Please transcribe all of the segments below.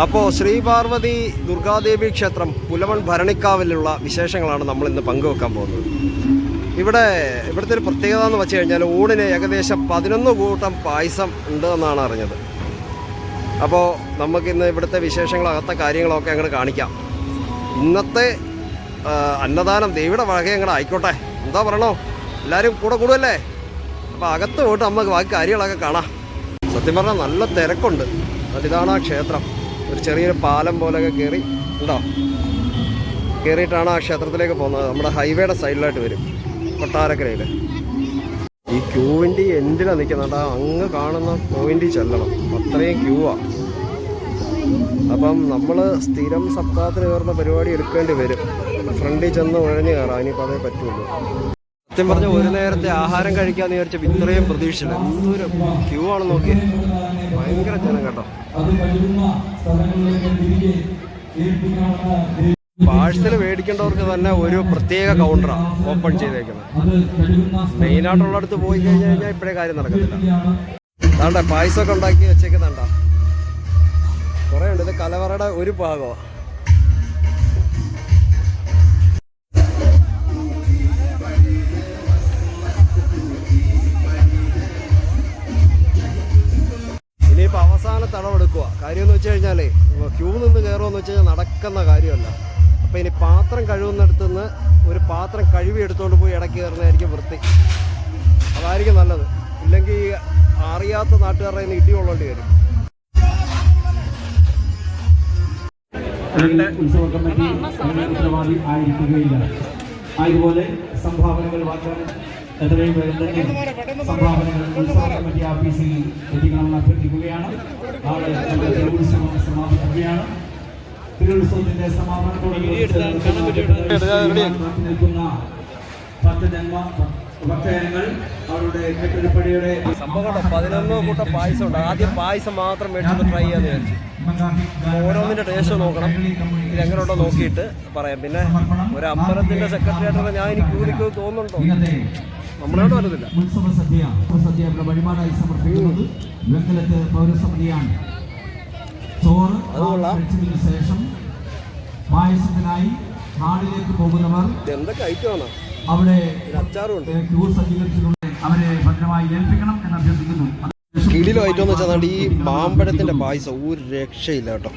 അപ്പോൾ ശ്രീപാർവതി ദുർഗാദേവി ക്ഷേത്രം പുലവൺ ഭരണിക്കാവിലുള്ള വിശേഷങ്ങളാണ് നമ്മൾ ഇന്ന് പങ്കുവെക്കാൻ പോകുന്നത്. ഇവിടുത്തെ ഒരു പ്രത്യേകത എന്ന് വെച്ച് കഴിഞ്ഞാൽ ഊണിന് ഏകദേശം 11 കൂട്ടം പായസം ഉണ്ട് എന്നാണ് അറിഞ്ഞത്. അപ്പോൾ നമുക്കിന്ന് ഇവിടുത്തെ വിശേഷങ്ങളകത്തെ കാര്യങ്ങളൊക്കെ അങ്ങോട്ട് കാണിക്കാം. ഇന്നത്തെ അന്നദാനം ദേവിയുടെ വകെ അങ്ങോട്ട് ആയിക്കോട്ടെ, എന്താ പറയണോ, എല്ലാവരും കൂടെ കൂടുമല്ലേ. അപ്പോൾ അകത്ത് പോയിട്ട് നമുക്ക് ബാക്കി കാര്യങ്ങളൊക്കെ കാണാം. സത്യം പറഞ്ഞാൽ നല്ല തിരക്കുണ്ട്. ഇതാണ് ആ ക്ഷേത്രം. ഒരു ചെറിയൊരു പാലം പോലെയൊക്കെ കയറി ഉണ്ടോ, കയറിയിട്ടാണ് ആ ക്ഷേത്രത്തിലേക്ക് പോകുന്നത്. നമ്മുടെ ഹൈവേയുടെ സൈഡിലായിട്ട് വരും കൊട്ടാരക്കരയിൽ. ഈ ക്യൂവിൻ്റെ എൻഡിലാണ് നിൽക്കുന്നുണ്ട്. അങ്ങ് കാണുന്ന പോയിന്റിൽ ചെല്ലണം, അത്രയും ക്യൂവാണ്. അപ്പം നമ്മൾ സ്ഥിരം സപ്താഹത്തിന് കയറുന്ന പരിപാടി എടുക്കേണ്ടി വരും. ഫ്രണ്ടിൽ ചെന്ന് ഉഴഞ്ഞ് കയറാം, ഇനിയിപ്പോൾ അതേ പറ്റുള്ളൂ. സത്യം പറഞ്ഞാൽ ഒരു നേരത്തെ ആഹാരം കഴിക്കാമെന്ന് വിചാരിച്ചപ്പോൾ ഇത്രയും പ്രതീക്ഷിച്ചില്ല. എന്തൊരു ക്യൂ ആണ് നോക്കി, ഭയങ്കര ജനം കേട്ടോ. പാഴ്സൽ മേടിക്കേണ്ടവർക്ക് തന്നെ ഒരു പ്രത്യേക കൗണ്ടറാണ് ഓപ്പൺ ചെയ്തേക്കുന്നത്. മെയിനായിട്ടുള്ളടത്ത് പോയി കഴിഞ്ഞ് കഴിഞ്ഞാൽ ഇപ്പോഴേ കാര്യം നടക്കത്തില്ല. അതാണ്ട് പായസമൊക്കെ ഉണ്ടാക്കി വെച്ചേക്കുന്നുണ്ടോ, കുറേ ഉണ്ട്. ഇത് കലവറയുടെ ഒരു ഭാഗമാണ്. ഇനിയിപ്പോൾ അവസാന തടവെടുക്കുക. കാര്യമെന്ന് വെച്ച് കഴിഞ്ഞാലേ ക്യൂ നിന്ന് കയറുമെന്ന് വെച്ച് കഴിഞ്ഞാൽ നടക്കുന്ന കാര്യമല്ല. അപ്പോൾ ഇനി പാത്രം കഴുകുന്നിടത്തു നിന്ന് ഒരു പാത്രം കഴുകി എടുത്തുകൊണ്ട് പോയി ഇടയ്ക്ക് കയറുന്നതായിരിക്കും വൃത്തി. അതായിരിക്കും നല്ലത്. ഇല്ലെങ്കിൽ അറിയാത്ത നാട്ടുകാരുടെ നിന്ന് ഇടി കൊള്ളേണ്ടി വരും. ഉത്സവ കമ്മിറ്റി ഉത്തരവാദി ആയിരിക്കുകയില്ല. അതുപോലെ സംഭാവനകൾ വാഗ്ദാനം എത്രയും പേരും തന്നെ സംഭാവനകൾ ഉത്സവ കമ്മിറ്റി ഓഫീസിൽ എത്തിക്കണമെന്ന് അഭ്യർത്ഥിക്കുകയാണ്. നാളെ തിരുവുത്സവം സമാപിക്കുകയാണ്. തിരുവുത്സവത്തിന്റെ സമാപനത്തോട് നിൽക്കുന്ന 10 ജന്മ ഭക്തജനങ്ങൾ അവരുടെ കെട്ടുരുപ്പടിയുടെ സംഭവം 11 കൂട്ടം പായസം ഉണ്ട്. ആദ്യം പായസം മാത്രം മേടിച്ചൊന്ന് ട്രൈ ചെയ്യാന്ന് വിചാരിച്ചു. ഓരോന്നിൻ്റെ ടേസ്റ്റ് നോക്കണം, ഇതെങ്ങനെയുണ്ടോ നോക്കിയിട്ട് പറയാം. പിന്നെ ഒരു അമ്പലത്തിൻ്റെ സെക്രട്ടറി ആയിട്ട് ഞാൻ എനിക്ക് ക്യൂരിക്കോ തോന്നുന്നുണ്ടോ, നമ്മളോട് വരുന്നില്ല. ഉത്സവ സദ്യയുടെ വഴിപാടായി സമർപ്പിക്കുന്നത് വെങ്കലത്ത് പൗരസമിതിയാണ്. ചോറ് കഴിച്ചതിന് ശേഷം പായസത്തിനായി നാടിലേക്ക് പോകുന്നവർ എന്തൊക്കെ ഐറ്റമാണ് അവിടെ അച്ചാറുണ്ട്, ക്യൂ സജ്ജീകരിച്ചിട്ടുണ്ട്. അവരെ ഭദ്രമായി ഏൽപ്പിക്കണം എന്ന് അഭ്യർത്ഥിക്കുന്നു. കിടിലോ ഐറ്റം എന്ന് വെച്ചാൽ ഈ മാമ്പഴത്തിൻ്റെ പായസം ഒരു രക്ഷയില്ല കേട്ടോ,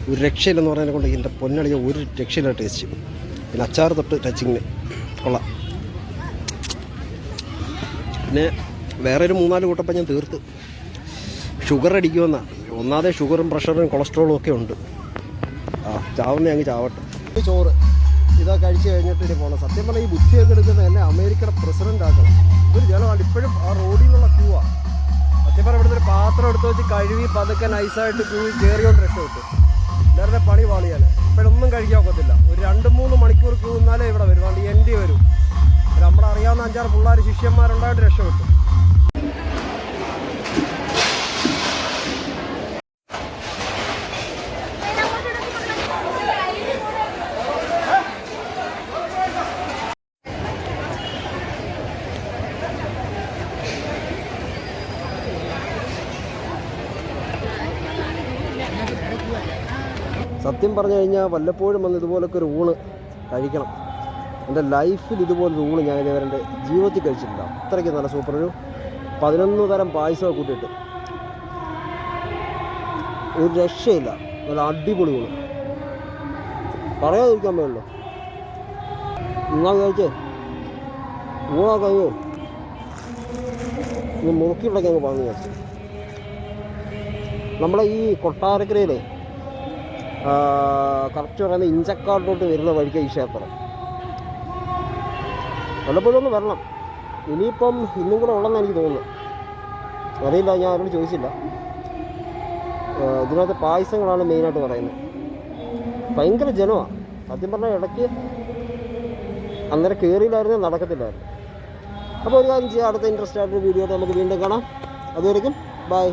ഒരു രക്ഷയില്ലെന്ന് പറഞ്ഞതിനെ കൊണ്ട് എൻ്റെ പൊന്നടിയ ഒരു രക്ഷയില്ല ടേസ്റ്റ്. പിന്നെ അച്ചാർ തൊട്ട് ടച്ചിങ്ങിന് കൊള്ളാം. പിന്നെ വേറെ ഒരു 3-4 കൂട്ടപ്പം ഞാൻ തീർത്ത്. ഷുഗർ അടിക്കുമെന്നാണ്. ഒന്നാമതേ ഷുഗറും പ്രഷറും കൊളസ്ട്രോളും ഒക്കെ ഉണ്ട്. ചാവുന്ന അങ്ങ് ചാവട്ടെ. ചോറ് ഇതാ കഴിച്ച് കഴിഞ്ഞിട്ട് ഇനി പോകണം. സത്യം പറഞ്ഞാൽ ഈ ബുദ്ധിയൊക്കെ എടുക്കുന്ന എന്നെ അമേരിക്കയുടെ പ്രസിഡൻ്റ് ആക്കണം. ഇതൊരു ജനമാണ്. ഇപ്പോഴും ആ റോഡിൽ നിന്നുള്ള ക്യൂ ആണ്. സത്യം പറഞ്ഞാൽ ഇവിടുത്തെ ഒരു പാത്രം എടുത്ത് വെച്ച് കഴുകി പതുക്കെ നൈസായിട്ട് ക്യൂ കയറിയോണ്ട് രക്ഷപ്പെട്ടു. എല്ലാവരുടെ പണി പാളിയാൽ ഇപ്പോഴൊന്നും കഴിക്കാൻ ഒക്കത്തില്ല. ഒരു 2-3 മണിക്കൂർ ക്യൂ നിന്നാലേ ഇവിടെ വരും. അതുകൊണ്ട് എൻഡി വരും. നമ്മുടെ അറിയാവുന്ന 5-6 പിള്ളേർ ശിഷ്യന്മാരുണ്ടായിട്ട് രക്ഷപ്പെട്ടു. സത്യം പറഞ്ഞു കഴിഞ്ഞാൽ വല്ലപ്പോഴും വന്ന് ഇതുപോലൊക്കെ ഒരു ഊണ് കഴിക്കണം. എൻ്റെ ലൈഫിൽ ഇതുപോലൊരു ഊണ് ഞാൻ ഇതുവരെ എൻ്റെ ജീവിതത്തിൽ കഴിച്ചിട്ടില്ല. അത്രയ്ക്ക് നല്ല സൂപ്പർ. ഒരു 11 തരം പായസമൊക്കെ കൂട്ടിയിട്ട് ഒരു രക്ഷയില്ല. നല്ല അടിപൊളി ഊണ്, പറയാതിരിക്കാൻ വേണ്ടല്ലോ. നിങ്ങൾ കഴിച്ചേ ഊണൊക്കെ കഴിഞ്ഞു ഇനി മുറുക്കിയിട്ടൊക്കെ അങ്ങ് പറഞ്ഞു വിചാരിച്ചു. നമ്മളെ ഈ കൊട്ടാരക്കരയിലെ കറക്റ്റ് പറയുന്നത് ഇഞ്ചക്കാട്ടിലോട്ട് വരുന്ന വഴിക്ക് ഈ ക്ഷേത്രം. വല്ലപ്പോഴും ഒന്ന് വരണം. ഇനിയിപ്പം ഇന്നും കൂടെ ഉള്ളതെന്ന് എനിക്ക് തോന്നുന്നു, അറിയില്ല, ഞാൻ ആരോട് ചോദിച്ചില്ല. ഇതിനകത്ത് പായസങ്ങളാണ് മെയിനായിട്ട് പറയുന്നത്. ഭയങ്കര ജനമാണ്. സത്യം പറഞ്ഞാൽ ഇടയ്ക്ക് അന്നേരം കയറിയില്ലായിരുന്നു, നടക്കത്തില്ലായിരുന്നു. അപ്പോൾ ഒരു കാര്യം ചെയ്യാം, അടുത്ത ഇൻട്രസ്റ്റ് ആയിട്ടൊരു വീഡിയോ ആയിട്ട് നമുക്ക് വീണ്ടും കാണാം. അതുവരെയും ബൈ.